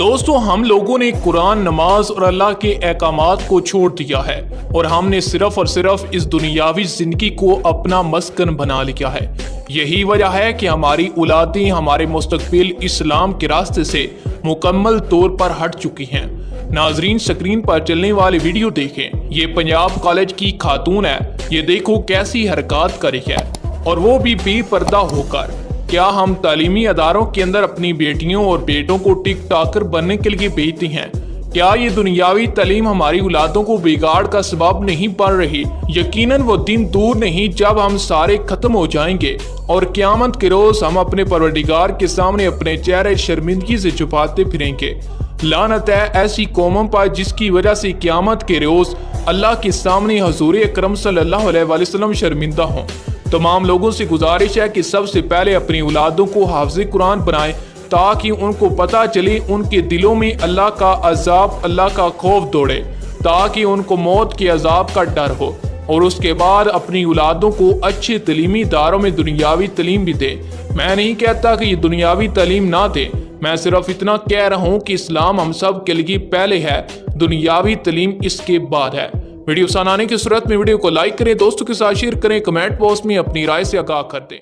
دوستو ہم لوگوں نے قرآن، نماز اور اللہ کے احکامات کو چھوڑ دیا ہے اور ہم نے صرف اور صرف اس دنیاوی زندگی کو اپنا مسکن بنا لیا ہے۔ یہی وجہ ہے کہ ہماری اولادیں ہمارے مستقبل اسلام کے راستے سے مکمل طور پر ہٹ چکی ہیں۔ ناظرین، سکرین پر چلنے والی ویڈیو دیکھیں۔ یہ پنجاب کالج کی خاتون ہے، یہ دیکھو کیسی حرکات کر رہی ہے، اور وہ بھی بے پردہ ہو کر۔ کیا ہم تعلیمی اداروں کے اندر اپنی بیٹیوں اور بیٹوں کو ٹک ٹاکر بننے کے لیے بھیجتے ہیں؟ کیا یہ دنیاوی تعلیم ہماری اولادوں کو بگاڑ کا سبب نہیں بن رہی؟ یقیناً وہ دن دور نہیں جب ہم سارے ختم ہو جائیں گے اور قیامت کے روز ہم اپنے پروردگار کے سامنے اپنے چہرے شرمندگی سے چھپاتے پھریں گے۔ لعنت ہے ایسی قوموں پر جس کی وجہ سے قیامت کے روز اللہ کے سامنے حضور اکرم صلی اللہ علیہ وسلم شرمندہ ہوں۔ تمام لوگوں سے گزارش ہے کہ سب سے پہلے اپنی اولادوں کو حافظ قرآن بنائیں تاکہ ان کو پتہ چلے، ان کے دلوں میں اللہ کا عذاب، اللہ کا خوف دوڑے، تاکہ ان کو موت کے عذاب کا ڈر ہو، اور اس کے بعد اپنی اولادوں کو اچھے تعلیمی اداروں میں دنیاوی تعلیم بھی دے۔ میں نہیں کہتا کہ یہ دنیاوی تعلیم نہ دے، میں صرف اتنا کہہ رہا ہوں کہ اسلام ہم سب کے لیے پہلے ہے، دنیاوی تعلیم اس کے بعد ہے۔ ویڈیو آسان آنے کی صورت میں ویڈیو کو لائک کریں، دوستوں کے ساتھ شیئر کریں، کمنٹ باکس میں اپنی رائے سے آگاہ کر دیں۔